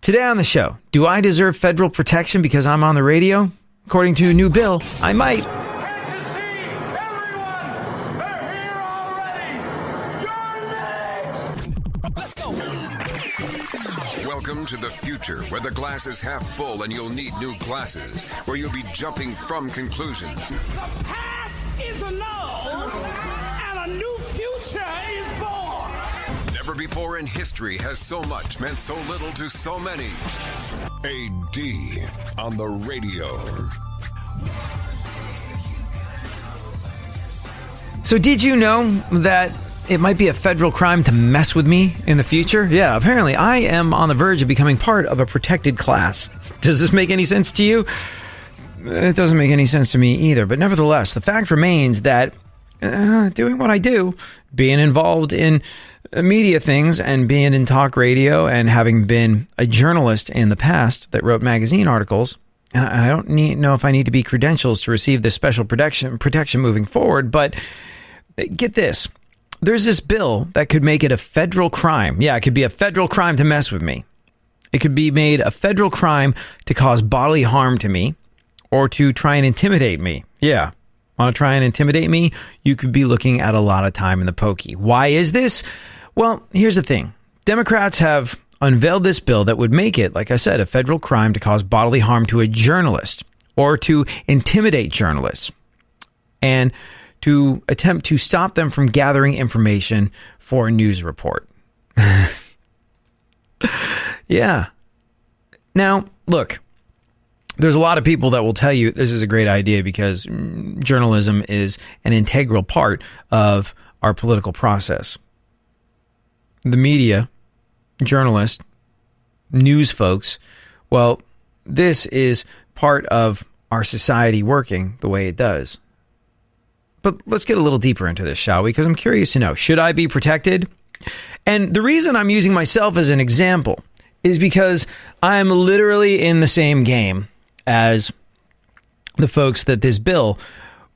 Today on the show, do I deserve federal protection because I'm on the radio? According to a new bill, I might. Welcome to the future, where the glass is half full and you'll need new glasses, where you'll be jumping from conclusions. The past is annulled, and a new future is born. Never before in history has so much meant so little to so many. AD on the radio. So did you know that it might be a federal crime to mess with me in the future? Yeah, apparently I am on the verge of becoming part of a protected class. Does this make any sense to you? It doesn't make any sense to me either. But nevertheless, the fact remains that doing what I do, being involved in media things and being in talk radio and having been a journalist in the past that wrote magazine articles, and I don't know if I need to be credentials to receive this special protection moving forward, but get this. There's this bill that could make it a federal crime. Yeah, it could be a federal crime to mess with me. It could be made a federal crime to cause bodily harm to me or to try and intimidate me. Yeah. Want to try and intimidate me? You could be looking at a lot of time in the pokey. Why is this? Well, here's the thing. Democrats have unveiled this bill that would make it, like I said, a federal crime to cause bodily harm to a journalist or to intimidate journalists and to attempt to stop them from gathering information for a news report. Yeah. Now, look, there's a lot of people that will tell you this is a great idea because journalism is an integral part of our political process. The media, journalists, news folks, well, this is part of our society working the way it does. But let's get a little deeper into this, shall we? Because I'm curious to know, should I be protected? And the reason I'm using myself as an example is because I'm literally in the same game as the folks that this bill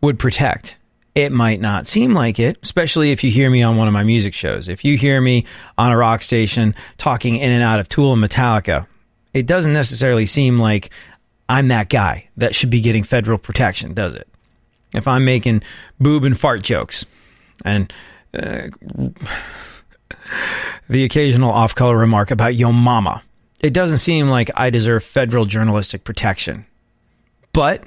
would protect. It might not seem like it, especially if you hear me on one of my music shows. If you hear me on a rock station talking in and out of Tool and Metallica, it doesn't necessarily seem like I'm that guy that should be getting federal protection, does it? If I'm making boob and fart jokes and the occasional off-color remark about yo mama, it doesn't seem like I deserve federal journalistic protection. But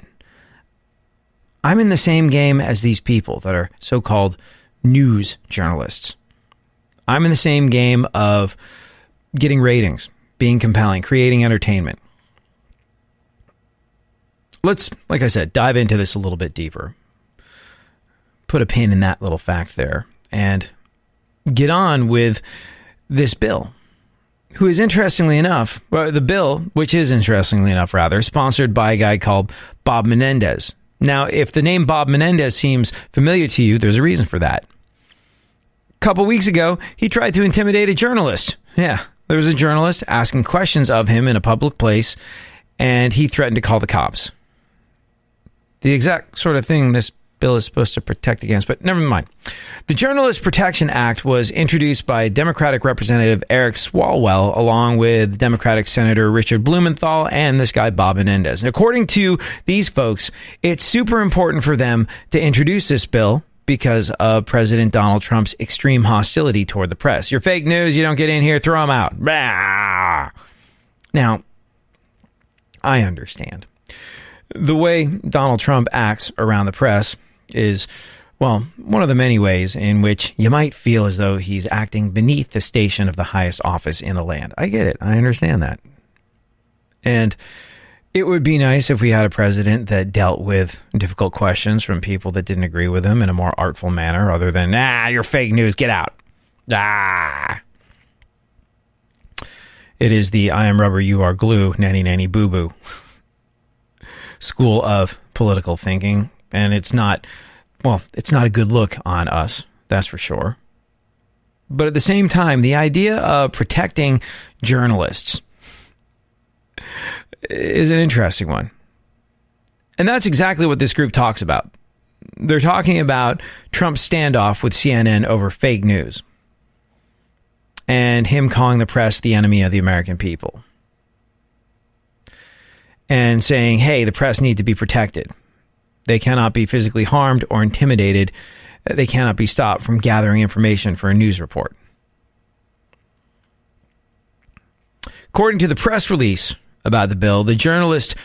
I'm in the same game as these people that are so-called news journalists. I'm in the same game of getting ratings, being compelling, creating entertainment. Let's, like I said, dive into this a little bit deeper. Put a pin in that little fact there and get on with this bill, who is interestingly enough, well, the bill, which is interestingly enough, rather, sponsored by a guy called Bob Menendez. Now, if the name Bob Menendez seems familiar to you, there's a reason for that. A couple weeks ago, he tried to intimidate a journalist. Yeah, there was a journalist asking questions of him in a public place, and he threatened to call the cops. The exact sort of thing this bill is supposed to protect against, but never mind. The Journalist Protection Act was introduced by Democratic Representative Eric Swalwell, along with Democratic Senator Richard Blumenthal and this guy Bob Menendez. And according to these folks, it's super important for them to introduce this bill because of President Donald Trump's extreme hostility toward the press. You're fake news, you don't get in here, throw them out. Bah! Now, I understand. The way Donald Trump acts around the press is, well, one of the many ways in which you might feel as though he's acting beneath the station of the highest office in the land. I get it. I understand that. And it would be nice if we had a president that dealt with difficult questions from people that didn't agree with him in a more artful manner other than, you're fake news, get out. It is the I am rubber, you are glue, nanny, nanny, boo-boo school of political thinking. And it's not a good look on us, that's for sure. But at the same time, the idea of protecting journalists is an interesting one. And that's exactly what this group talks about. They're talking about Trump's standoff with CNN over fake news and him calling the press the enemy of the American people. and saying, hey, the press need to be protected. They cannot be physically harmed or intimidated. They cannot be stopped from gathering information for a news report. According to the press release about the bill, the Journalist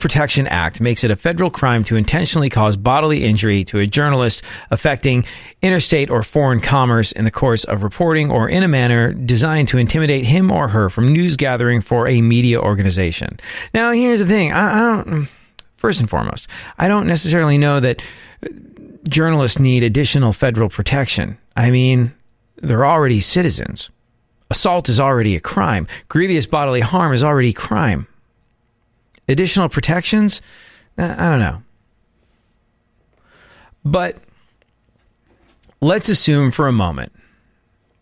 Protection Act makes it a federal crime to intentionally cause bodily injury to a journalist affecting interstate or foreign commerce in the course of reporting or in a manner designed to intimidate him or her from news gathering for a media organization. Now, here's the thing. First and foremost, I don't necessarily know that journalists need additional federal protection. I mean, they're already citizens. Assault is already a crime. Grievous bodily harm is already crime. Additional protections? I don't know. But let's assume for a moment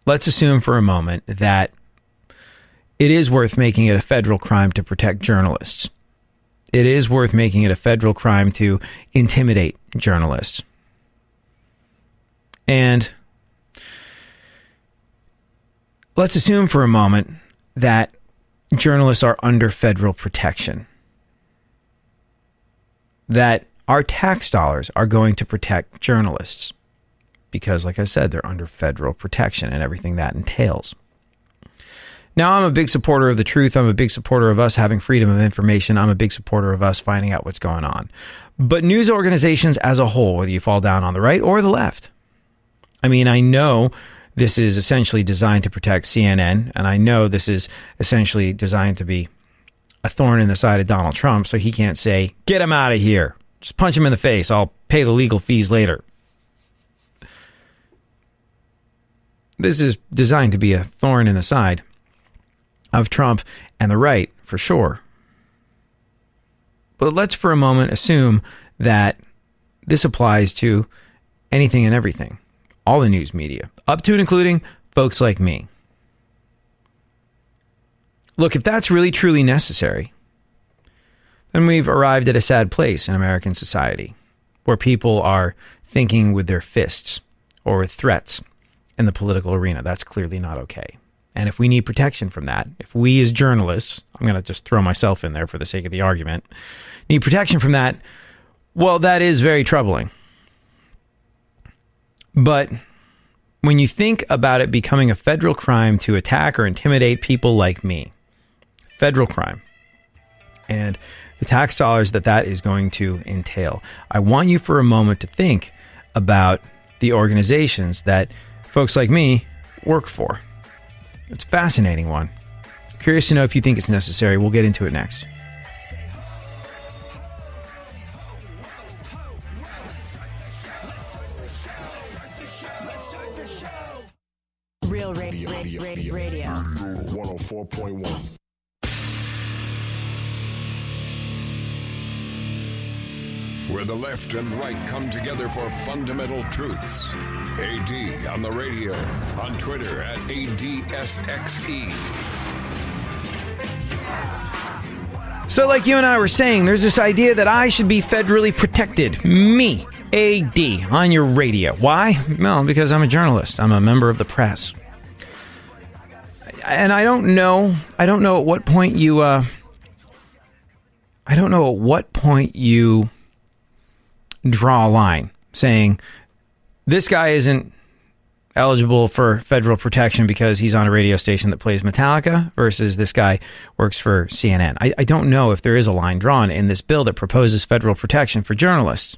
that it is worth making it a federal crime to protect journalists. It is worth making it a federal crime to intimidate journalists. And let's assume for a moment that journalists are under federal protection. That our tax dollars are going to protect journalists. Because, like I said, they're under federal protection and everything that entails. Now, I'm a big supporter of the truth. I'm a big supporter of us having freedom of information. I'm a big supporter of us finding out what's going on. But news organizations as a whole, whether you fall down on the right or the left, I mean, I know this is essentially designed to protect CNN, and I know this is essentially designed to be a thorn in the side of Donald Trump, so he can't say, get him out of here. Just punch him in the face. I'll pay the legal fees later. This is designed to be a thorn in the side of Trump and the right, for sure. But let's for a moment assume that this applies to anything and everything. All the news media, up to and including folks like me. Look, if that's really truly necessary, then we've arrived at a sad place in American society where people are thinking with their fists or with threats in the political arena. That's clearly not okay. And if we need protection from that, if we as journalists, I'm going to just throw myself in there for the sake of the argument, need protection from that, well, that is very troubling. But when you think about it becoming a federal crime to attack or intimidate people like me, federal crime, and the tax dollars that is going to entail, I want you for a moment to think about the organizations that folks like me work for. It's a fascinating one. Curious to know if you think it's necessary. We'll get into it next. Real radio. 104.1. Where the left and right come together for fundamental truths. AD on the radio, on Twitter at ADSXE. So like you and I were saying, there's this idea that I should be federally protected. Me, AD, on your radio. Why? Well, because I'm a journalist. I'm a member of the press. And I don't know at what point you draw a line saying this guy isn't eligible for federal protection because he's on a radio station that plays Metallica versus this guy works for CNN. I don't know if there is a line drawn in this bill that proposes federal protection for journalists.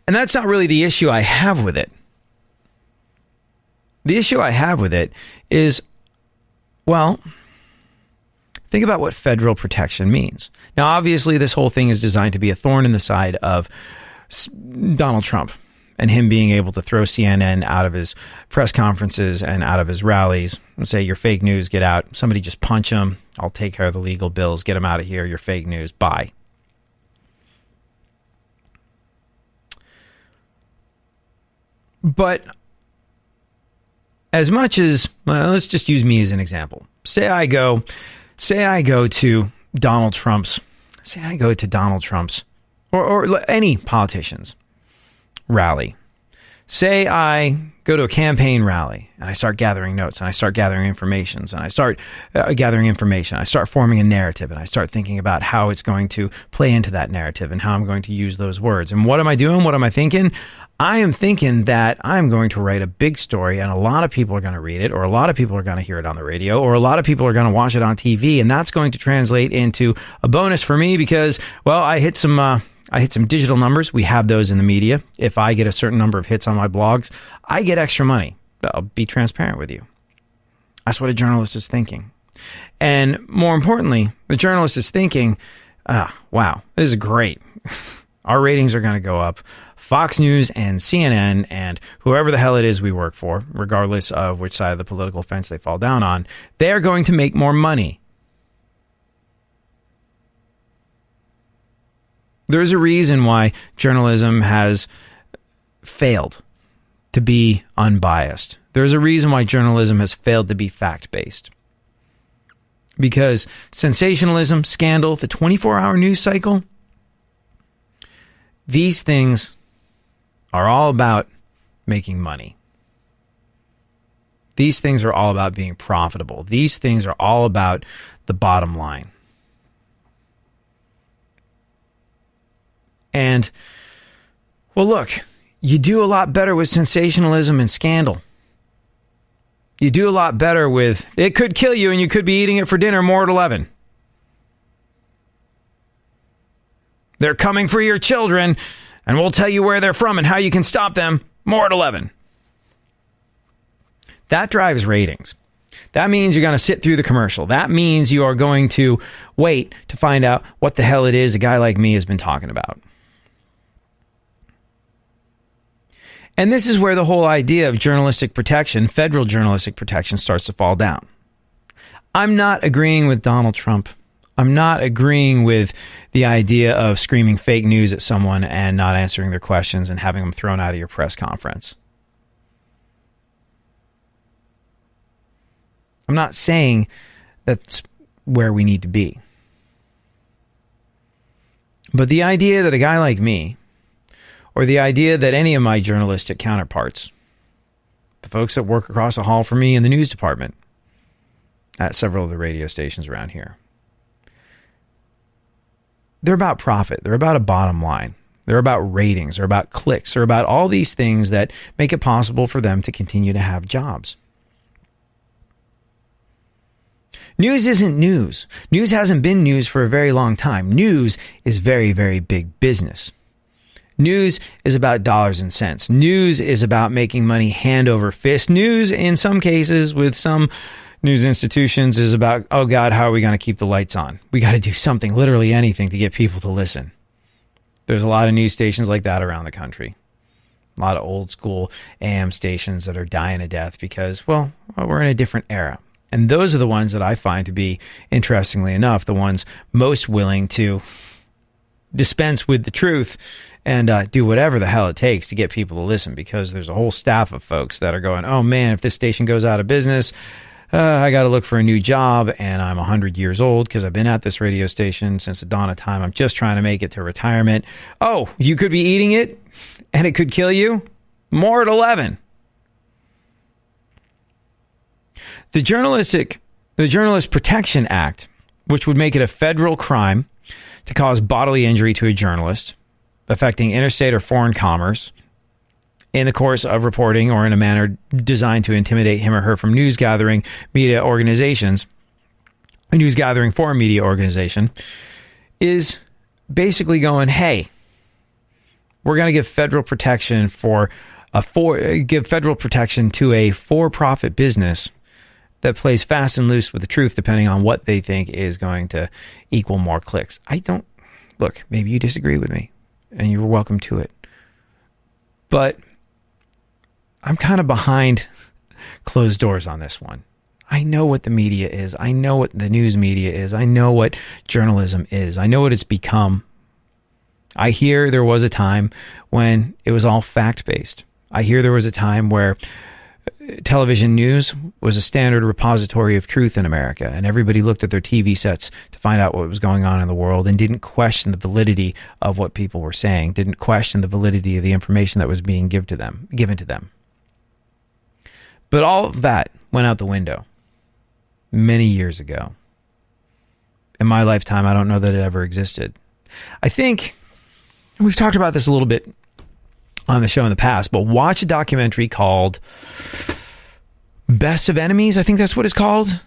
And that's not really the issue I have with it. The issue I have with it is, well, think about what federal protection means. Now, obviously, this whole thing is designed to be a thorn in the side of Donald Trump and him being able to throw CNN out of his press conferences and out of his rallies and say, you're fake news, get out. Somebody just punch him. I'll take care of the legal bills. Get him out of here. You're fake news. Bye. But as much as, well, let's just use me as an example. Say I go to Donald Trump's, or any politician's rally. Say I go to a campaign rally and I start gathering notes and I start gathering information and I start I start forming a narrative and I start thinking about how it's going to play into that narrative and how I'm going to use those words. And what am I doing? What am I thinking? I am thinking that I'm going to write a big story and a lot of people are going to read it, or a lot of people are going to hear it on the radio, or a lot of people are going to watch it on TV. And that's going to translate into a bonus for me because, well, I hit some digital numbers. We have those in the media. If I get a certain number of hits on my blogs, I get extra money. I'll be transparent with you. That's what a journalist is thinking. And more importantly, the journalist is thinking, wow, this is great. Our ratings are going to go up. Fox News and CNN and whoever the hell it is we work for, regardless of which side of the political fence they fall down on, they are going to make more money. There's a reason why journalism has failed to be unbiased. There's a reason why journalism has failed to be fact-based. Because sensationalism, scandal, the 24-hour news cycle, these things are all about making money. These things are all about being profitable. These things are all about the bottom line. And, well, look, you do a lot better with sensationalism and scandal. You do a lot better with, it could kill you and you could be eating it for dinner more at 11. They're coming for your children, and we'll tell you where they're from and how you can stop them more at 11. That drives ratings. That means you're going to sit through the commercial. That means you are going to wait to find out what the hell it is a guy like me has been talking about. And this is where the whole idea of journalistic protection, federal journalistic protection, starts to fall down. I'm not agreeing with Donald Trump. I'm not agreeing with the idea of screaming fake news at someone and not answering their questions and having them thrown out of your press conference. I'm not saying that's where we need to be. But the idea that a guy like me, or the idea that any of my journalistic counterparts, the folks that work across the hall from me in the news department at several of the radio stations around here, they're about profit. They're about a bottom line. They're about ratings. They're about clicks. They're about all these things that make it possible for them to continue to have jobs. News isn't news. News hasn't been news for a very long time. News is very, very big business. News is about dollars and cents. News is about making money hand over fist. News, in some cases, with some news institutions, is about, oh God, how are we going to keep the lights on? We got to do something, literally anything, to get people to listen. There's a lot of news stations like that around the country. A lot of old school AM stations that are dying a death because, well, we're in a different era. And those are the ones that I find to be, interestingly enough, the ones most willing to dispense with the truth and do whatever the hell it takes to get people to listen, because there's a whole staff of folks that are going, oh man, if this station goes out of business, I got to look for a new job, and I'm 100 years old because I've been at this radio station since the dawn of time. I'm just trying to make it to retirement. Oh, you could be eating it and it could kill you? More at 11. The Journalist Protection Act, which would make it a federal crime to cause bodily injury to a journalist affecting interstate or foreign commerce in the course of reporting or in a manner designed to intimidate him or her from news gathering media organizations, a news gathering for a media organization, is basically going, hey, we're going to give federal protection to a for-profit business that plays fast and loose with the truth, depending on what they think is going to equal more clicks. Look, maybe you disagree with me, and you're welcome to it. But I'm kind of behind closed doors on this one. I know what the media is. I know what the news media is. I know what journalism is. I know what it's become. I hear there was a time when it was all fact-based. I hear there was a time where television news was a standard repository of truth in America, and everybody looked at their TV sets to find out what was going on in the world and didn't question the validity of what people were saying, didn't question the validity of the information that was being given to them. But all of that went out the window many years ago. In my lifetime, I don't know that it ever existed. I think we've talked about this a little bit on the show in the past, but watch a documentary called Best of Enemies. I think that's what it's called. You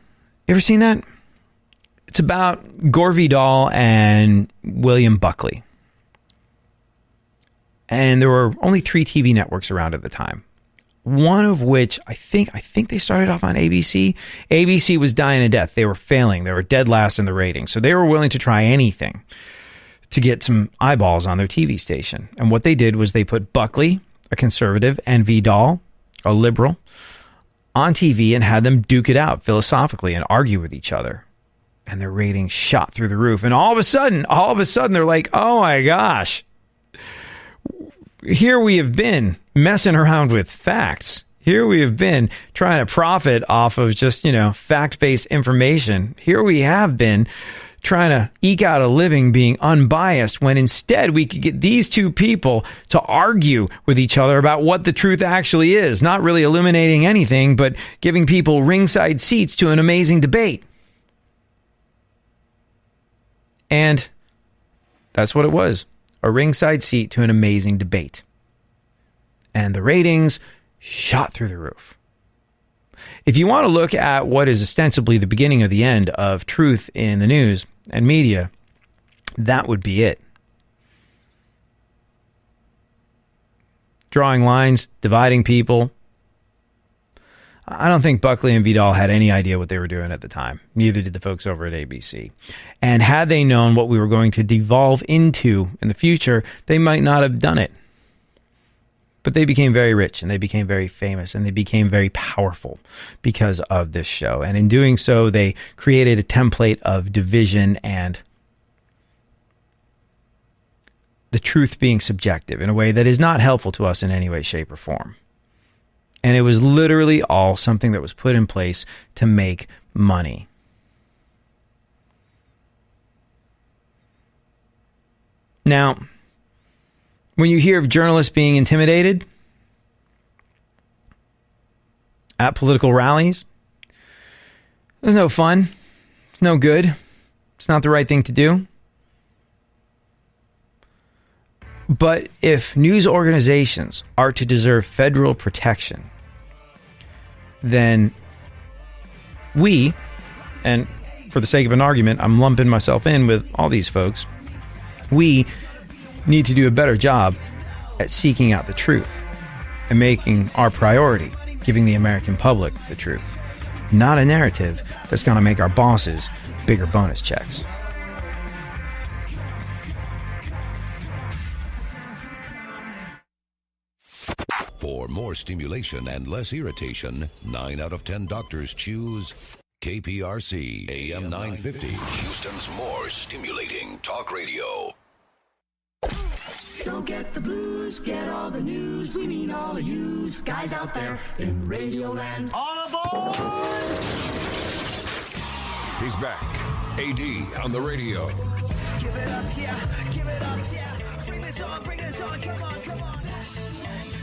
ever seen that? It's about Gore Vidal and William Buckley. And there were only 3 TV networks around at the time. One of which I think they started off on ABC. ABC was dying a death. They were failing. They were dead last in the ratings. So they were willing to try anything to get some eyeballs on their TV station. And what they did was they put Buckley, a conservative, and Vidal, a liberal, on TV and had them duke it out philosophically and argue with each other. And their ratings shot through the roof. And all of a sudden, they're like, oh my gosh, here we have been messing around with facts. Here we have been trying to profit off of just, fact-based information. Here we have been trying to eke out a living being unbiased when instead we could get these two people to argue with each other about what the truth actually is, not really illuminating anything, but giving people ringside seats to an amazing debate. And that's what it was, a ringside seat to an amazing debate. And the ratings shot through the roof. If you want to look at what is ostensibly the beginning of the end of truth in the news and media, that would be it. Drawing lines, dividing people. I don't think Buckley and Vidal had any idea what they were doing at the time. Neither did the folks over at ABC. And had they known what we were going to devolve into in the future, they might not have done it. But they became very rich and they became very famous and they became very powerful because of this show. And in doing so, they created a template of division and the truth being subjective in a way that is not helpful to us in any way, shape, or form. And it was literally all something that was put in place to make money. Now, when you hear of journalists being intimidated at political rallies, there's no fun. It's no good. It's not the right thing to do. But if news organizations are to deserve federal protection, then we, and for the sake of an argument, I'm lumping myself in with all these folks, we need to do a better job at seeking out the truth and making our priority giving the American public the truth, not a narrative that's going to make our bosses bigger bonus checks. For more stimulation and less irritation, 9 out of 10 doctors choose KPRC AM 950, Houston's more stimulating talk radio. Don't get the blues, get all the news. We mean all of you guys out there in Radioland. All aboard! He's back. AD on the radio. Give it up, yeah. Give it up, yeah. Bring this on, come on, come on.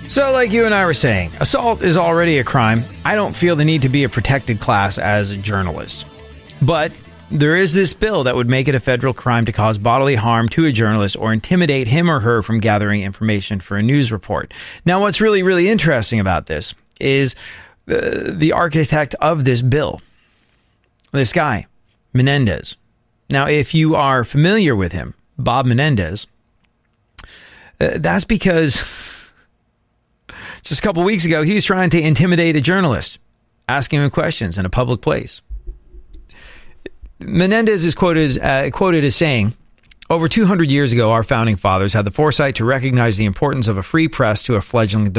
So like you and I were saying, assault is already a crime. I don't feel the need to be a protected class as a journalist. But there is this bill that would make it a federal crime to cause bodily harm to a journalist or intimidate him or her from gathering information for a news report. Now, what's really, really interesting about this is the architect of this bill, this guy, Menendez. Now, if you are familiar with him, Bob Menendez, that's because just a couple weeks ago, he was trying to intimidate a journalist, asking him questions in a public place. Menendez is quoted as saying, over 200 years ago, our founding fathers had the foresight to recognize the importance of a free press to a fledgling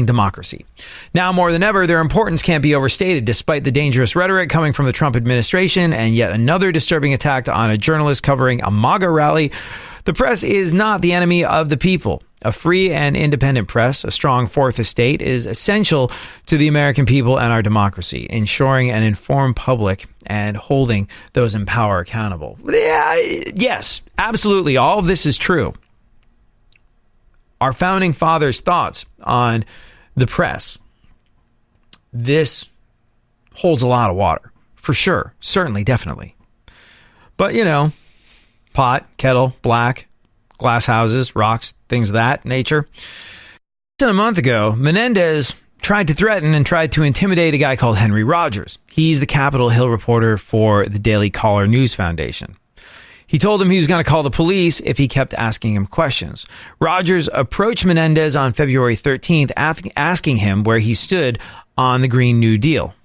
democracy. Now more than ever, their importance can't be overstated, despite the dangerous rhetoric coming from the Trump administration and yet another disturbing attack on a journalist covering a MAGA rally. The press is not the enemy of the people. A free and independent press, a strong fourth estate, is essential to the American people and our democracy, ensuring an informed public and holding those in power accountable. Yeah, yes, absolutely. All of this is true. Our founding fathers' thoughts on the press, this holds a lot of water, for sure. Certainly, definitely. But, you know, pot, kettle, black, glass houses, rocks, things of that nature. A month ago, Menendez tried to threaten and tried to intimidate a guy called Henry Rogers. He's the Capitol Hill reporter for the Daily Caller News Foundation. He told him he was going to call the police if he kept asking him questions. Rogers approached Menendez on February 13th, asking him where he stood on the Green New Deal.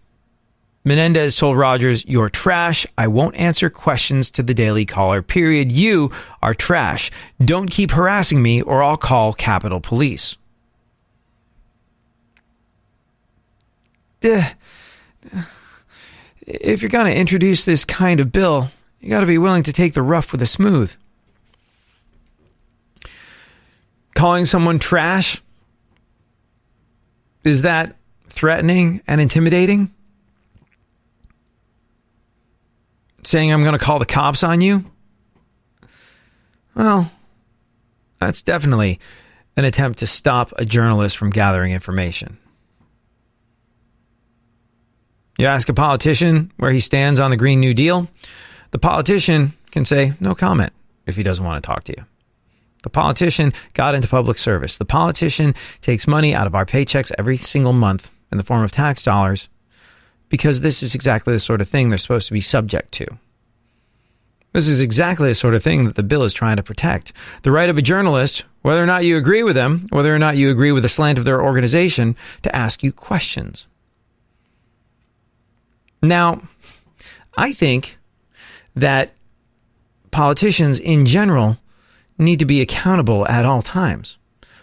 Menendez told Rogers, "You're trash. I won't answer questions to the Daily Caller, period. You are trash. Don't keep harassing me or I'll call Capitol Police." If you're going to introduce this kind of bill, you got to be willing to take the rough with the smooth. Calling someone trash, is that threatening and intimidating? Saying I'm going to call the cops on you? Well, that's definitely an attempt to stop a journalist from gathering information. You ask a politician where he stands on the Green New Deal, the politician can say no comment if he doesn't want to talk to you. The politician got into public service. The politician takes money out of our paychecks every single month in the form of tax dollars, because this is exactly the sort of thing they're supposed to be subject to. This is exactly the sort of thing that the bill is trying to protect. The right of a journalist, whether or not you agree with them, whether or not you agree with the slant of their organization, to ask you questions. Now, I think that politicians in general need to be accountable at all times.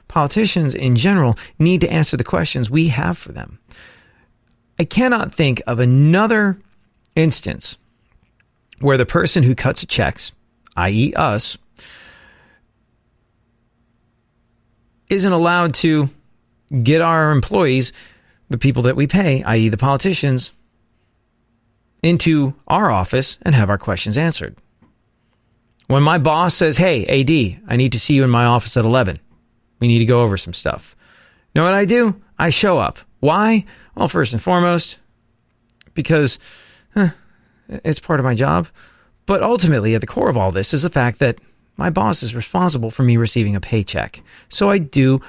Politicians in general need to answer the questions we have for them. I cannot think of another instance where the person who cuts checks, i.e. us, isn't allowed to get our employees, the people that we pay, i.e. the politicians, into our office and have our questions answered. When my boss says, "Hey, AD, I need to see you in my office at 11. We need to go over some stuff." You know what I do? I show up. Why? Well, first and foremost, because it's part of my job. But ultimately, at the core of all this is the fact that my boss is responsible for me receiving a paycheck. So I do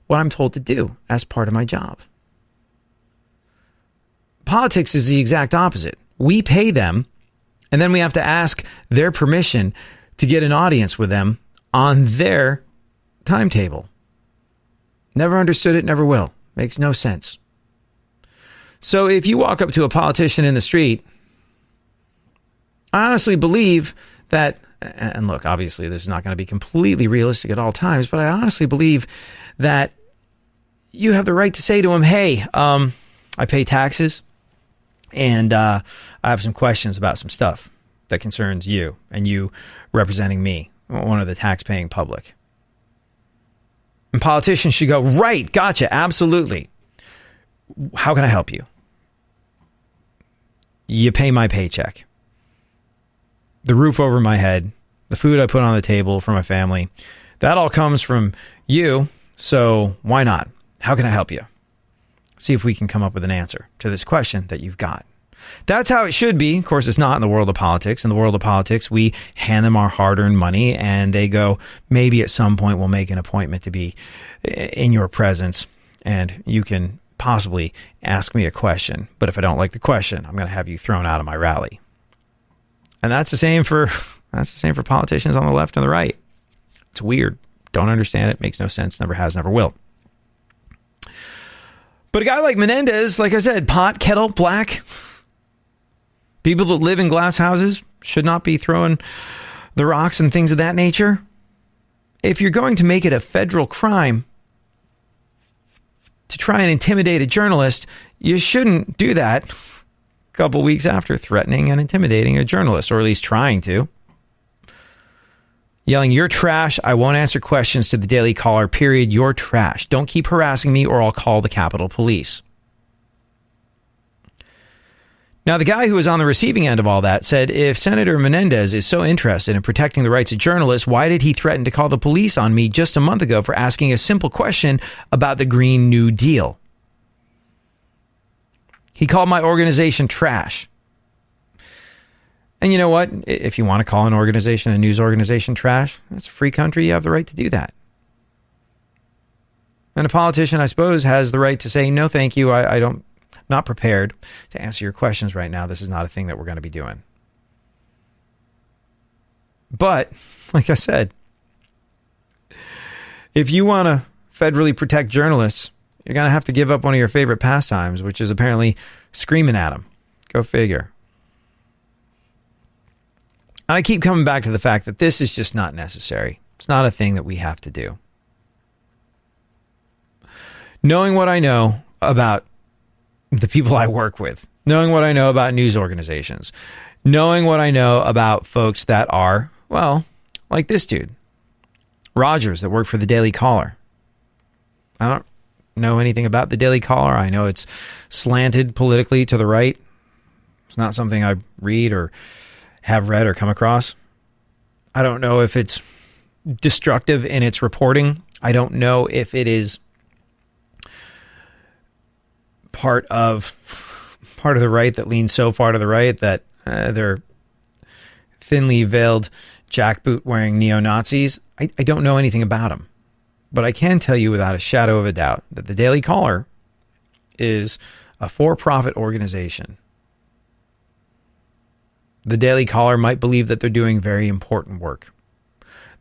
what I'm told to do as part of my job. Politics is the exact opposite. We pay them, and then we have to ask their permission to get an audience with them on their timetable. Never understood it, never will. Makes no sense. So if you walk up to a politician in the street, I honestly believe that, and look, obviously this is not going to be completely realistic at all times, but I honestly believe that you have the right to say to him, "Hey, I pay taxes, and I have some questions about some stuff that concerns you and you representing me, one of the tax-paying public." And politicians should go, "Right, gotcha, absolutely. How can I help you? You pay my paycheck. The roof over my head, the food I put on the table for my family, that all comes from you, so why not? How can I help you?" See if we can come up with an answer to this question that you've got. That's how it should be. Of course, it's not in the world of politics. In the world of politics, we hand them our hard-earned money, and they go, "Maybe at some point we'll make an appointment to be in your presence, and you can possibly ask me a question. But if I don't like the question, I'm going to have you thrown out of my rally." And that's the same for politicians on the left and the right. It's weird. Don't understand it. Makes no sense. Never has, never will. But a guy like Menendez, like I said, pot, kettle, black. People that live in glass houses should not be throwing the rocks and things of that nature. If you're going to make it a federal crime to try and intimidate a journalist, you shouldn't do that a couple weeks after threatening and intimidating a journalist, or at least trying to. yelling, "You're trash. I won't answer questions to the Daily Caller, period. You're trash. Don't keep harassing me or I'll call the Capitol Police." Now, the guy who was on the receiving end of all that said, if Senator Menendez is so interested in protecting the rights of journalists, why did he threaten to call the police on me just a month ago for asking a simple question about the Green New Deal? He called my organization trash. And you know what? If you want to call an organization, a news organization, trash, it's a free country. You have the right to do that. And a politician, I suppose, has the right to say, no, thank you. I don't. Not prepared to answer your questions right now. This is not a thing that we're going to be doing. But, like I said, if you want to federally protect journalists, you're going to have to give up one of your favorite pastimes, which is apparently screaming at them. Go figure. And I keep coming back to the fact that this is just not necessary. It's not a thing that we have to do. Knowing what I know about the people I work with, knowing what I know about news organizations, knowing what I know about folks that are, well, like this dude, Rogers, that worked for the Daily Caller. I don't know anything about the Daily Caller. I know it's slanted politically to the right. It's not something I read or have read or come across. I don't know if it's destructive in its reporting. I don't know if it is part of the right that leans so far to the right that they're thinly veiled jackboot wearing neo-Nazis. I don't know anything about them, but I can tell you without a shadow of a doubt that the Daily Caller is a for-profit organization. The Daily Caller might believe that they're doing very important work.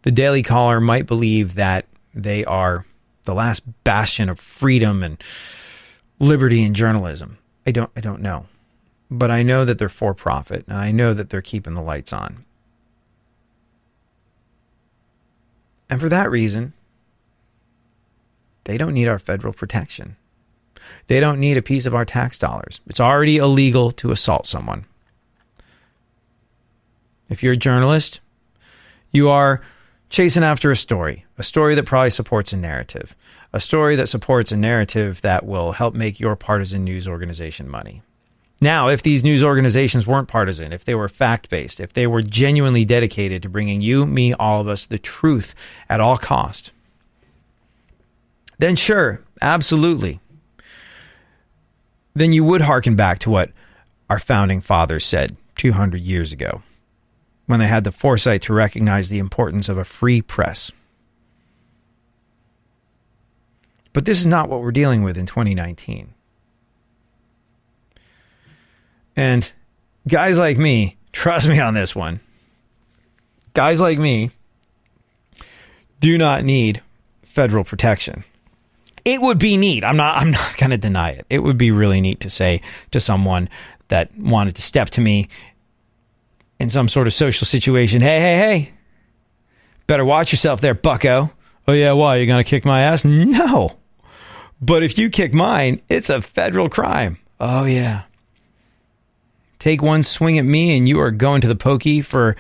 The Daily Caller might believe that they are the last bastion of freedom and liberty in journalism. I don't know. But I know that they're for profit, and I know that they're keeping the lights on. And for that reason, they don't need our federal protection. They don't need a piece of our tax dollars. It's already illegal to assault someone. If you're a journalist, you are chasing after a story that probably supports a narrative. A story that supports a narrative that will help make your partisan news organization money. Now, if these news organizations weren't partisan, if they were fact-based, if they were genuinely dedicated to bringing you, me, all of us, the truth at all cost, then sure, absolutely. Then you would hearken back to what our founding fathers said 200 years ago, when they had the foresight to recognize the importance of a free press. But this is not what we're dealing with in 2019. And guys like me, trust me on this one, guys like me do not need federal protection. It would be neat. I'm not going to deny it. It would be really neat to say to someone that wanted to step to me in some sort of social situation, hey, better watch yourself there, bucko. Oh yeah, why? You going to kick my ass? No. But if you kick mine, it's a federal crime. Oh, yeah. Take one swing at me and you are going to the pokey for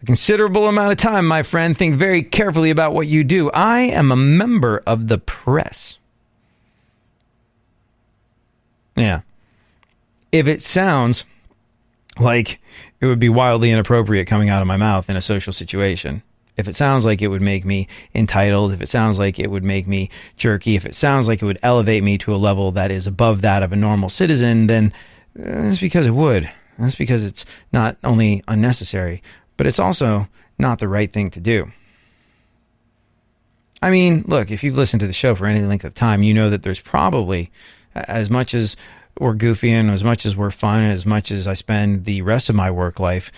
a considerable amount of time, my friend. Think very carefully about what you do. I am a member of the press. Yeah. If it sounds like it would be wildly inappropriate coming out of my mouth in a social situation, if it sounds like it would make me entitled, if it sounds like it would make me jerky, if it sounds like it would elevate me to a level that is above that of a normal citizen, then that's because it would. That's because it's not only unnecessary, but it's also not the right thing to do. I mean, look, if you've listened to the show for any length of time, you know that there's probably, as much as we're goofy and as much as we're fun, as much as I spend the rest of my work life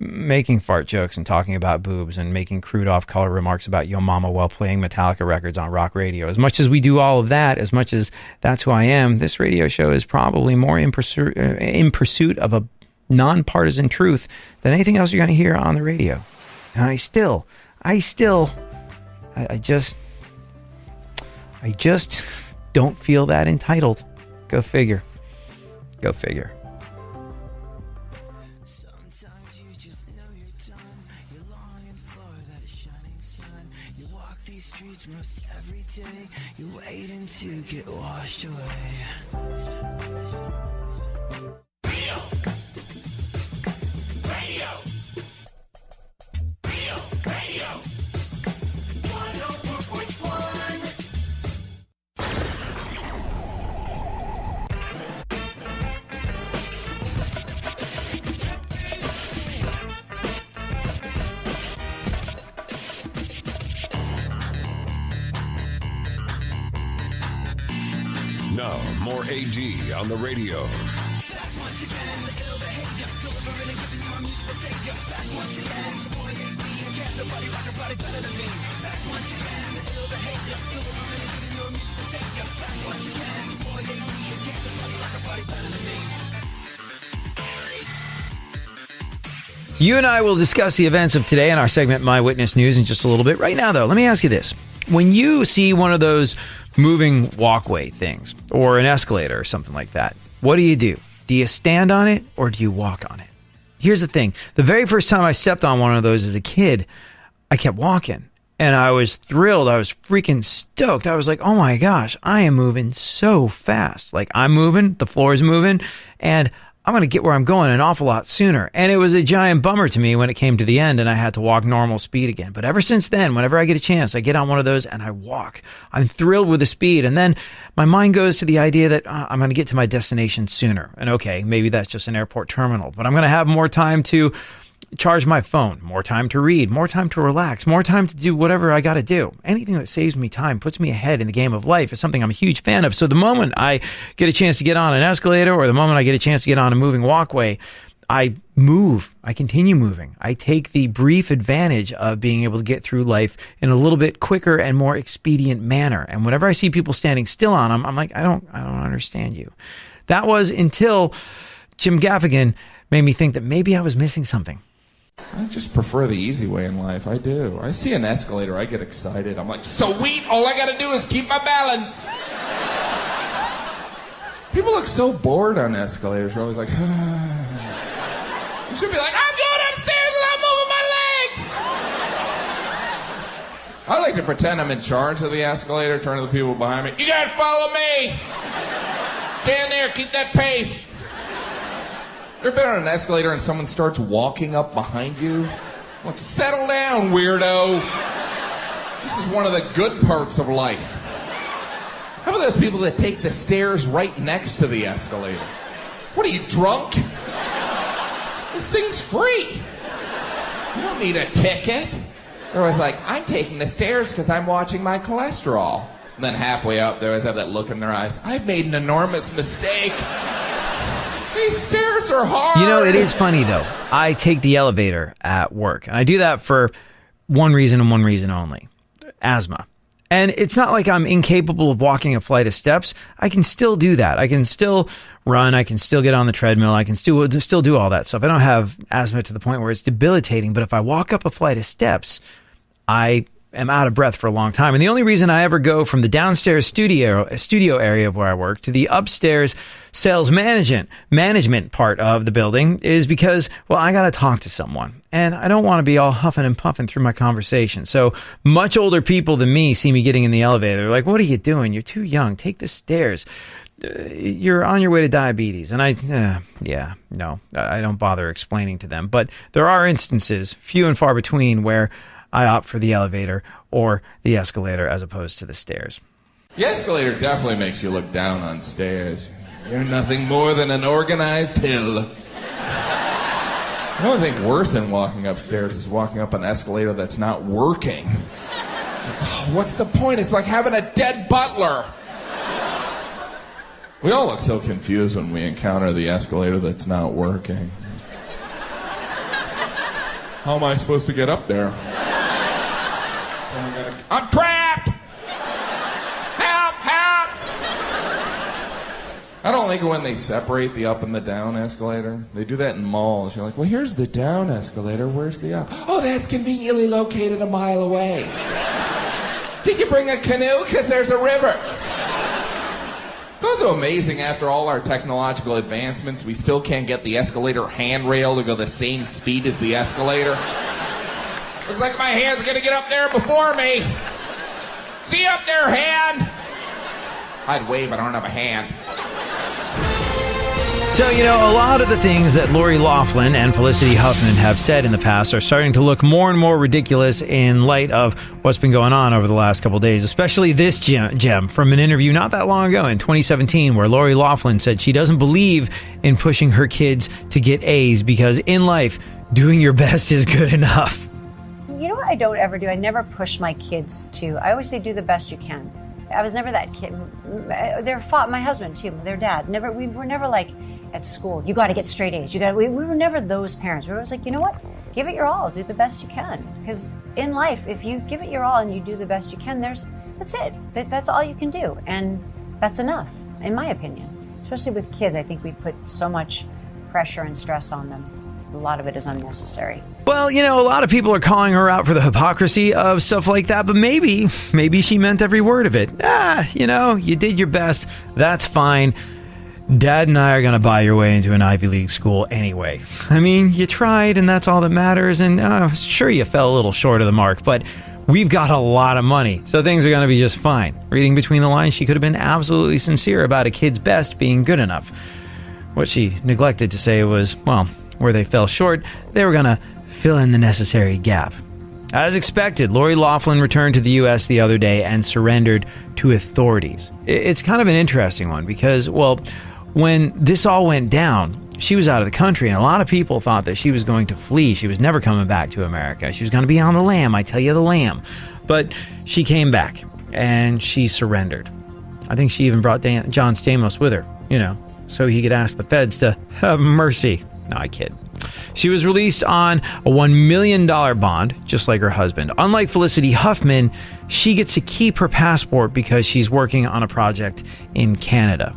making fart jokes and talking about boobs and making crude off-color remarks about Yo Mama while playing Metallica records on rock radio. As much as we do all of that, as much as that's who I am, this radio show is probably more in pursuit of a nonpartisan truth than anything else you're going to hear on the radio. And I just don't feel that entitled. Go figure. you just know you're done. You're longing for that shining sun. You walk these streets most every day. You're waiting to get washed away. Now, more AD on the radio. You and I will discuss the events of today in our segment My Witness News in just a little bit. Right now, though, let me ask you this. When you see one of those moving walkway things or an escalator or something like that, what do? Do you stand on it or do you walk on it? Here's the thing. The very first time I stepped on one of those as a kid, I kept walking and I was thrilled. I was freaking stoked. I was like, oh my gosh, I am moving so fast. Like I'm moving, the floor is moving, and I'm going to get where I'm going an awful lot sooner. And it was a giant bummer to me when it came to the end and I had to walk normal speed again. But ever since then, whenever I get a chance, I get on one of those and I walk. I'm thrilled with the speed. And then my mind goes to the idea that I'm going to get to my destination sooner. And okay, maybe that's just an airport terminal, but I'm going to have more time to charge my phone, more time to read, more time to relax, more time to do whatever I got to do. Anything that saves me time, puts me ahead in the game of life is something I'm a huge fan of. So the moment I get a chance to get on an escalator or the moment I get a chance to get on a moving walkway, I move. I continue moving. I take the brief advantage of being able to get through life in a little bit quicker and more expedient manner. And whenever I see people standing still on them, I'm like, I don't understand you. That was until Jim Gaffigan made me think that maybe I was missing something. I just prefer the easy way in life. I do. I see an escalator, I get excited. I'm like, sweet, all I gotta do is keep my balance. People look so bored on escalators. They're always like, you should be like, I'm going upstairs and I'm moving my legs. I like to pretend I'm in charge of the escalator, turn to the people behind me, you guys follow me. Stand there, keep that pace. You ever been on an escalator and someone starts walking up behind you? Like, settle down, weirdo. This is one of the good parts of life. How about those people that take the stairs right next to the escalator? What are you, drunk? This thing's free. You don't need a ticket. They're always like, I'm taking the stairs because I'm watching my cholesterol. And then halfway up, they always have that look in their eyes. I've made an enormous mistake. These stairs are hard. You know, it is funny, though. I take the elevator at work. And I do that for one reason and one reason only. Asthma. And it's not like I'm incapable of walking a flight of steps. I can still do that. I can still run. I can still get on the treadmill. I can still do all that stuff. I don't have asthma to the point where it's debilitating. But if I walk up a flight of steps, I am out of breath for a long time. And the only reason I ever go from the downstairs studio area of where I work to the upstairs sales management part of the building is because, well, I got to talk to someone. And I don't want to be all huffing and puffing through my conversation. So much older people than me see me getting in the elevator. They're like, what are you doing? You're too young. Take the stairs. You're on your way to diabetes. And I don't bother explaining to them. But there are instances, few and far between, where I opt for the elevator or the escalator as opposed to the stairs. The escalator definitely makes you look down on stairs. You're nothing more than an organized hill. The only thing worse than walking upstairs is walking up an escalator that's not working. What's the point? It's like having a dead butler. We all look so confused when we encounter the escalator that's not working. How am I supposed to get up there? I'm trapped! Help! Help! I don't like it when they separate the up and the down escalator. They do that in malls. You're like, well, here's the down escalator. Where's the up? Oh, that's conveniently located a mile away. Did you bring a canoe? Because there's a river. It's also amazing, after all our technological advancements, we still can't get the escalator handrail to go the same speed as the escalator. Looks like my hand's gonna get up there before me. See you up there, hand! I'd wave, I don't have a hand. So, a lot of the things that Lori Loughlin and Felicity Huffman have said in the past are starting to look more and more ridiculous in light of what's been going on over the last couple of days, especially this gem from an interview not that long ago in 2017 where Lori Loughlin said she doesn't believe in pushing her kids to get A's because in life, doing your best is good enough. You know what I don't ever do? I never push my kids to. I always say do the best you can. I was never that kid. My husband too, their dad. We were never like at school, you got to get straight A's. We were never those parents. We were always like, you know what? Give it your all. Do the best you can. Because in life, if you give it your all and you do the best you can, that's it. That's all you can do. And that's enough, in my opinion. Especially with kids, I think we put so much pressure and stress on them. A lot of it is unnecessary. Well, a lot of people are calling her out for the hypocrisy of stuff like that, but maybe she meant every word of it. You did your best. That's fine. Dad and I are going to buy your way into an Ivy League school anyway. I mean, you tried, and that's all that matters. And sure, you fell a little short of the mark, but we've got a lot of money, so things are going to be just fine. Reading between the lines, she could have been absolutely sincere about a kid's best being good enough. What she neglected to say was, well, where they fell short, they were going to fill in the necessary gap. As expected, Lori Loughlin returned to the U.S. the other day and surrendered to authorities. It's kind of an interesting one because, well, when this all went down, she was out of the country, and a lot of people thought that she was going to flee. She was never coming back to America. She was going to be on the lam, I tell you, the lam. But she came back, and she surrendered. I think she even brought John Stamos with her, so he could ask the feds to have mercy. No, I kid. She was released on a $1 million bond, just like her husband. Unlike Felicity Huffman, she gets to keep her passport because she's working on a project in Canada.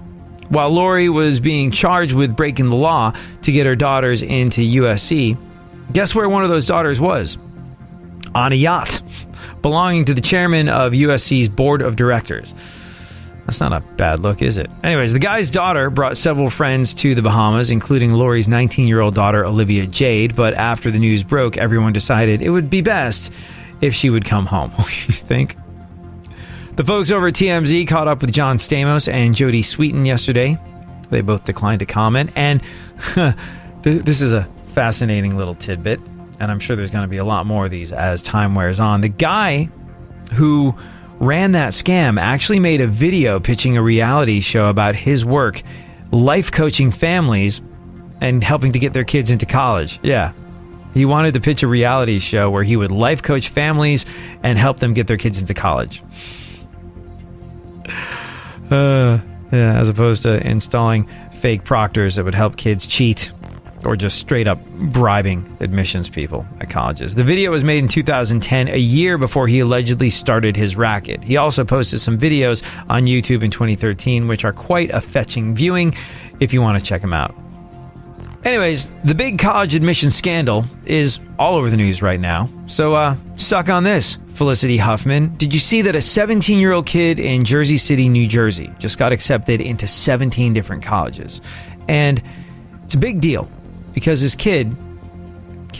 While Lori was being charged with breaking the law to get her daughters into USC, guess where one of those daughters was? On a yacht, belonging to the chairman of USC's board of directors. That's not a bad look, is it? Anyways, the guy's daughter brought several friends to the Bahamas, including Lori's 19-year-old daughter, Olivia Jade, but after the news broke, everyone decided it would be best if she would come home. You think? The folks over at TMZ caught up with John Stamos and Jodie Sweetin yesterday. They both declined to comment, and this is a fascinating little tidbit, and I'm sure there's going to be a lot more of these as time wears on. The guy who ran that scam actually made a video pitching a reality show about his work, life coaching families and helping to get their kids into college. Yeah. He wanted to pitch a reality show where he would life coach families and help them get their kids into college. As opposed to installing fake proctors that would help kids cheat or just straight up bribing admissions people at colleges. The video was made in 2010, a year before he allegedly started his racket. He also posted some videos on YouTube in 2013, which are quite a fetching viewing if you want to check them out. Anyways, the big college admission scandal is all over the news right now. So, suck on this, Felicity Huffman. Did you see that a 17-year-old kid in Jersey City, New Jersey, just got accepted into 17 different colleges? And it's a big deal because this kid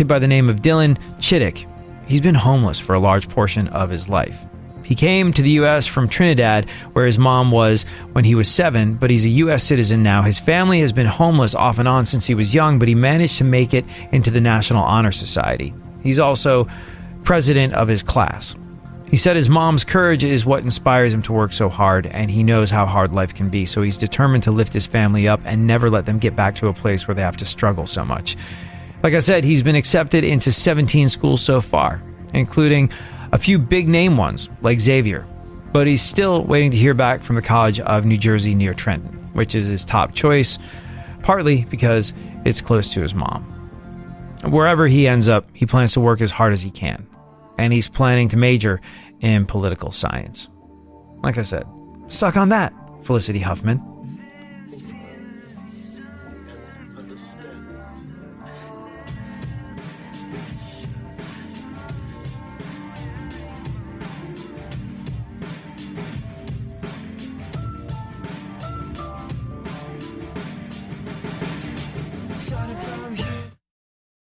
by the name of Dylan Chittick, he's been homeless for a large portion of his life. He came to the U.S. from Trinidad, where his mom was when he was 7, but he's a U.S. citizen now. His family has been homeless off and on since he was young, but he managed to make it into the National Honor Society. He's also president of his class. He said his mom's courage is what inspires him to work so hard, and he knows how hard life can be, so he's determined to lift his family up and never let them get back to a place where they have to struggle so much. Like I said, he's been accepted into 17 schools so far, including a few big-name ones, like Xavier. But he's still waiting to hear back from the College of New Jersey near Trenton, which is his top choice, partly because it's close to his mom. Wherever he ends up, he plans to work as hard as he can, and he's planning to major in political science. Like I said, suck on that, Felicity Huffman.